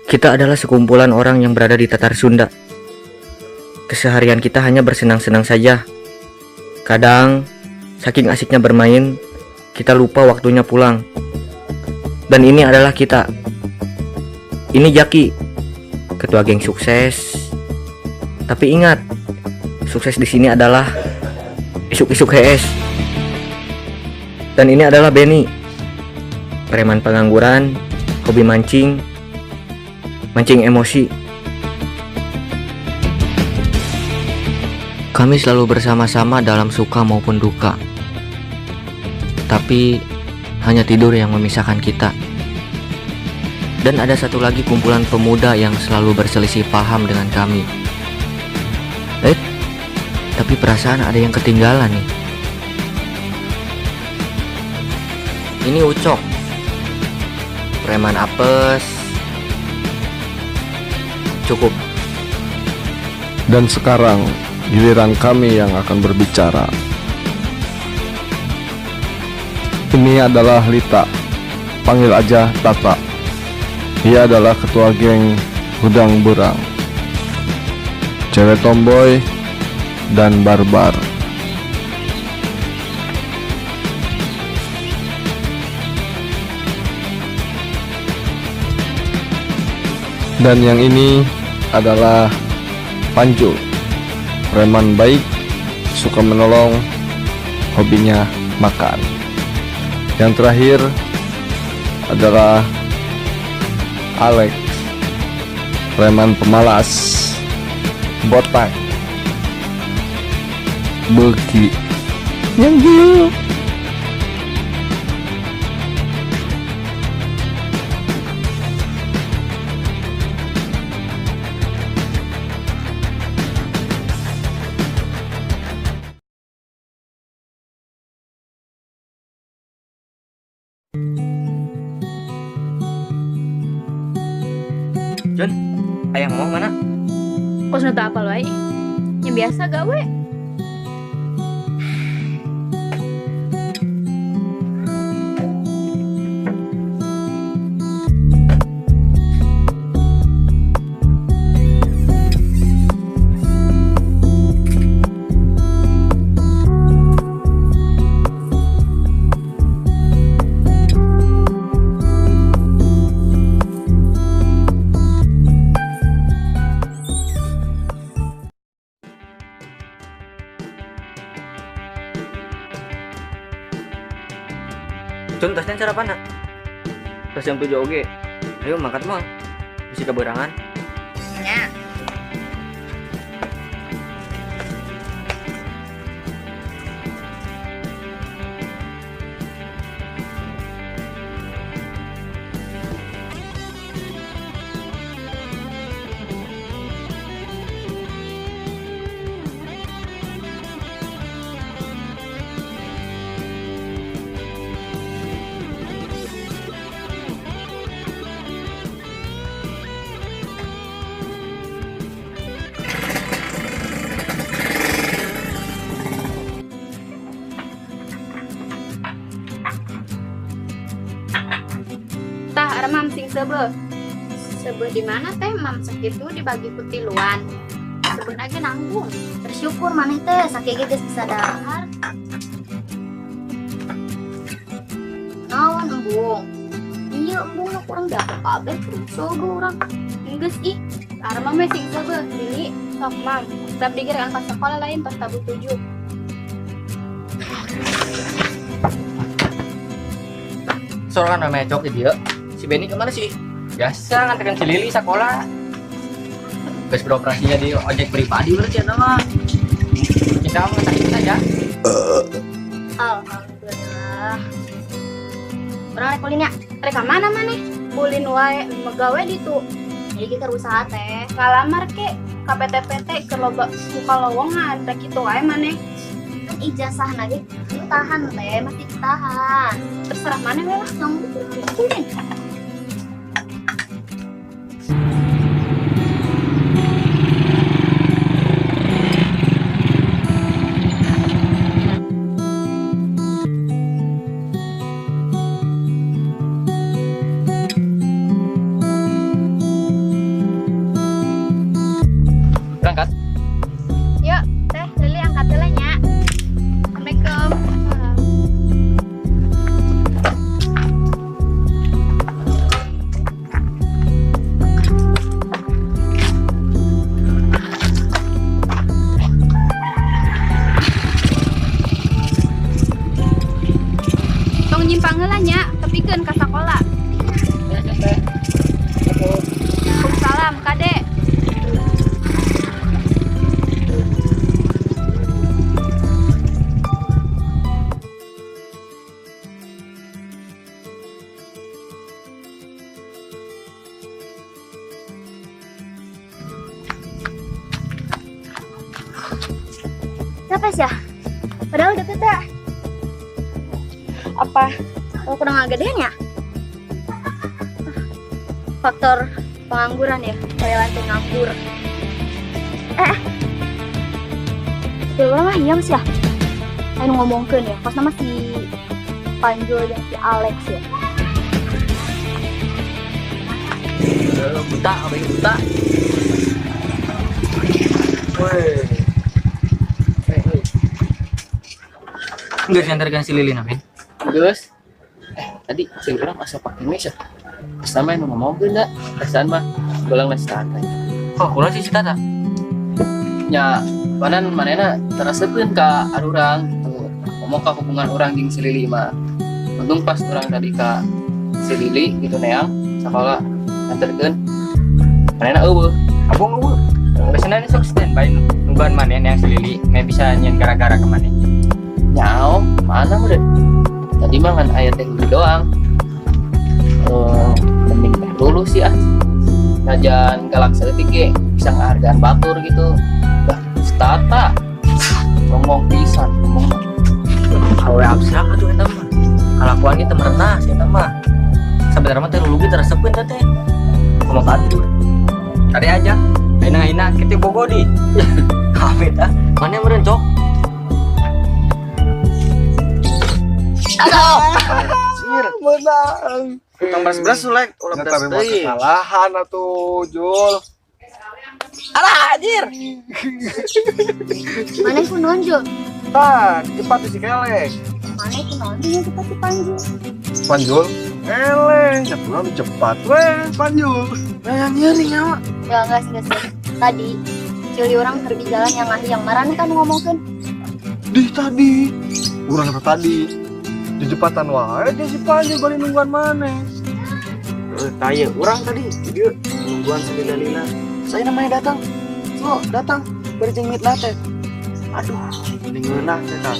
Kita adalah sekumpulan orang yang berada di Tatar Sunda. Keseharian kita hanya bersenang-senang saja. Kadang, saking asiknya bermain, kita lupa waktunya pulang. Dan ini adalah kita. Ini Jaki, ketua geng sukses. Tapi ingat, sukses di sini adalah isuk-isuk HS. Dan ini adalah Benny, preman pengangguran, hobi mancing emosi. Kami selalu bersama-sama dalam suka maupun duka. Tapi hanya tidur yang memisahkan kita. Dan ada satu lagi kumpulan pemuda yang selalu berselisih paham dengan kami. Tapi perasaan ada yang ketinggalan nih. Ini Ucok, preman apes. Cukup. Dan sekarang giliran kami yang akan berbicara. Ini adalah Lita, panggil aja Tata. Ia adalah ketua geng Hudang Burang, cewek tomboy dan barbar. Dan yang ini adalah Panju, preman baik, suka menolong, hobinya makan. Yang terakhir adalah Alex, preman pemalas, botak, beki, yang gila. John, ayah ngomong mana? Kos nota apa lo ay? Yang biasa gawe. John, tasnya cara apa nak? Tas jam 7 oge. Ayo mangkat mah. Bisa keberangan. Ya. Tah, ada mam sing sebe. Sebe di mana teh mam sakit itu dibagi kutiluan. Sebe lagi nanggung. Bersyukur maneh teh sakit geus bisa dahar. Naon embung? Iya embung lah kurang dapat kabeh sogo urang. Geus ih. Ada mam we sing sebe. Lili, sok mam. Tetap dikira angkat sekolah lain pas tabu 7. Soalnya kan namanya cok dia. Si Benny kemana sih? Biasa nganterin si Lili sekolah. Guys beroperasinya di ojek pribadi berarti ya nama. Kita mau sakit saja. Alhamdulillah. Orang rek kulinya, Reka mana maneh? Ulin wae megawe ditu. jadi kita usaha teh. Ngalamar ke KPTPT ke loba buka lowongan rek kitu wae maneh. Kan ijazah nage tahan teh, masih tahan. Terserah maneh we lah yang ulin. nyimpang ngelanya, tepikeun ka sakola. Salam, Kade. Siapa sih ya? Padahal deket ya. Apa? Kalau kurang gedean ya? Faktor pengangguran ya, kayak lantai nganggur. Coba lah iya mas ya. Saya ngomongkeun ya, pas nama si Panjul dan si Alex ya. Buta, apa ini buta? Woi. Enggak diantarkan si Lilin, Amin. Gus, tadi si orang asa pakai mes ya. Sama yang ngomong enggak? Perasaan mah pulang les tata. Oh, kurang sih Tata. Nya, manena terasepeun ka arurang gitu. Ngomong ka hubungan orang jeung si Lili mah. Untung pas orang tadi ka si Lili gitu neang sakola anterkeun. Manena eueuh. Abang lu. Biasanya ini sok standby nungguan mana yang si Lili nggak bisa nyen gara-gara kemana. Nyao, mana udah? Tadi mah kan ayat teh doang. Mending teh dulu sih ah. Ngajan galak seetik ge bisa ngahargaan batur gitu. Dah, stata. Ngomong pisan, ngomong. Awe abstrak atuh eta mah. Kalakuan kita merenah sih eta mah. Sebenarnya mah teh lulugi teresepkeun teh. Ngomong atur. Tadi aja. Aina kita bogodi. Amit ah. Mana meureun cok? Menang. Utang beras sulek, ulah Nggak terima kesalahan atuh, Jul. Mana aku nonjol? Tah, cepat si kelek. Mana aku nonjol yang cepat si Panjul? Panjul. Eleh, ya pulang cepat weh, Panjul. Yang nyeri nyawa. Ya enggak sih. Tadi cili orang pergi jalan yang marane kan ngomongkeun. Di tadi. Urang apa tadi? Di jepatan wae dia si Panjul bari nungguan mana? Tanya orang tadi dia nungguan selila-lila. Saya namanya datang. So, datang berjengit latte. Aduh, ini ngeunah saya.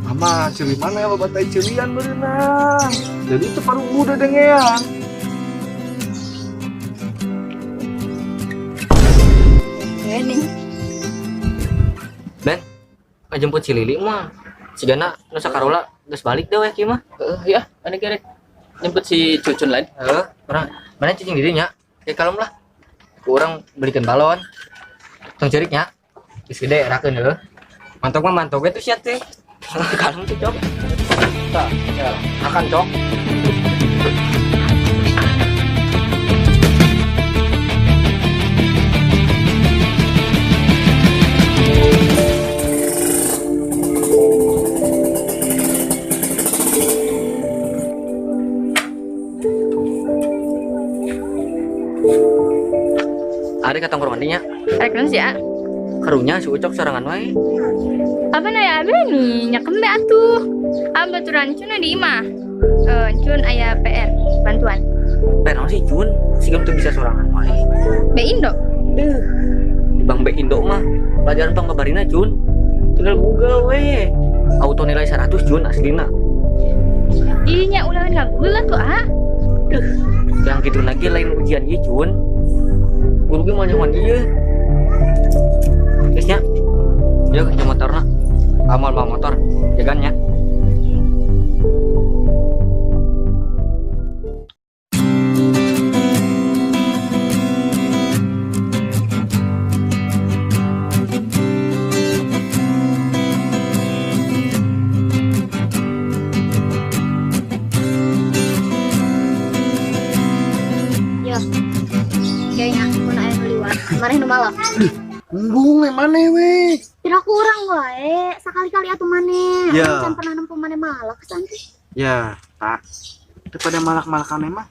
Mama, cili mana ya batai cilian berenang. Jadi itu paru muda dengean. Ini Ben, ngajemput si Lili mah. Si Gana nusa karola geus balik deh weh kieu mah. Ya, ane kerek nyemput si Cucun lain. Urang mana cicing dirinya. Kayak kalem lah. Kurang belikan balon. Tong ceriknya. Geus gede rakeun heuh. Mantok mah mantok we tuh sia teh. Kalem tuh cok. Tah, ya. Akan cok. Ada kata orang mandinya. Rekon sih ya. Karunya si Ucok sorangan wae. Apa na ya abe nih nyakem be atuh. Baturan cuna di imah. Cun aya PR bantuan. Perang sih Jun, si Gam tuh bisa sorangan wae. Be Indo. Deh. Di Bang B Indo mah pelajaran tong babarina Jun. Tinggal Google we. Auto nilai 100 Jun aslina. Inya ulangan enggak gula tuh ah. Yang gitu lagi lain ujian ieu Jun. Guru ge mah nyaman ieu. Geusnya. Ya ke motorna. Amal bawa motor, jagannya. ya. Kayaknya aku aya nu liwat. Kemarin nu malam. Embung mana we? Kira kurang wae, sekali-kali atuh maneh. Ya. Can pernah nempuh maneh malah kesan teh. Ya, tak. Daripada malak-malakan emang.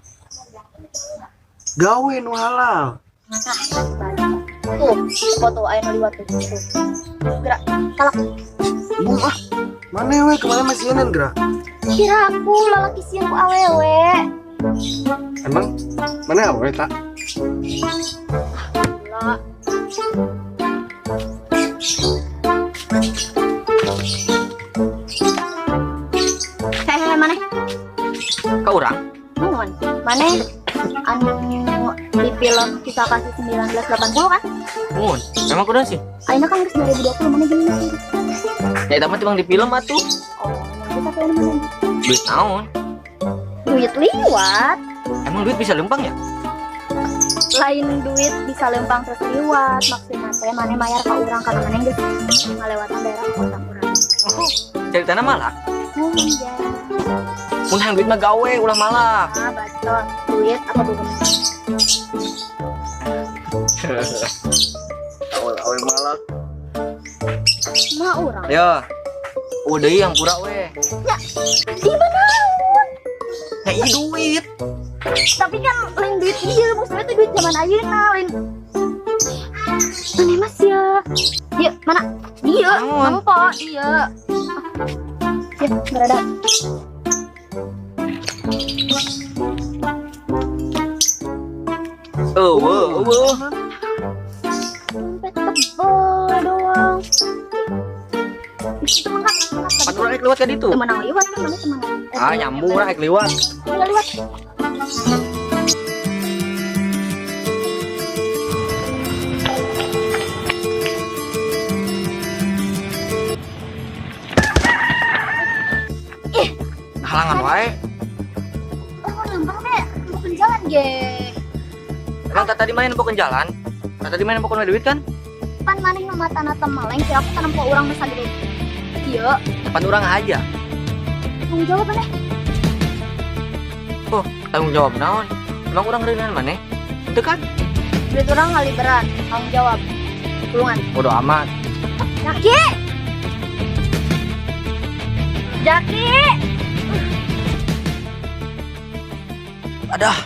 Gawe nu halal. Tuh, foto aya nu liwat tuh. Gerak, kalak. Embung ah. Mana we kemarin masih enan gerak? Kira aku lalaki siang ku awewe. Emang mana awe tak? Lah. Hehehe, mana? Kau orang? Nuhun. Mana? Anu di film Kisah Kasih 1980 kan? Mun, memang kuda sih. Aina kan geus 2020 mana gini masih. Ya itu mah cuma di film atuh. Oh, yang kita film mana? Duit naon? Duit liwat. Emang duit bisa lempang ya? Lain duit bisa lempang terus liwat. Maksudnya teh mana mayar ka urang karena mana geus ngalewatan daerah kota urang. Oh, cari tanah malak. Nuhun ya. Mun hang duit mah gawe ulah malak. Ah, bacot. Duit apa bukan? Awe malak. Mah urang. Ya. Udah yang pura we. Di mana? Ya iya duit. Tapi kan lain duit iya, maksudnya tuh duit zaman ayeuna lain. Mana mas ya? Dia mana? Dia, Naon? kamu po, dia. Ya, berada. Dompet tebal doang. Itu mangkat, Pan urang rek lewat ka ditu. teman yang liwat kan mana teman. Ah nyambung urang rek liwat. Tinggal liwat. Halangan wae. Oh, nambah deh. Bukan jalan, ge. Emang tadi main bukan jalan? Tadi main bukan duit kan? Pan maning nu matana temaleng kira aku tanam po urang masa dulu. Iya, Depan urang aja. tanggung jawab mana? Oh, tanggung jawab naon? Emang urang reunan maneh? Itu kan? Duit urang ngaliberan, tanggung jawab. Pulungan. Bodoh amat. Jaki! Jaki! Adah.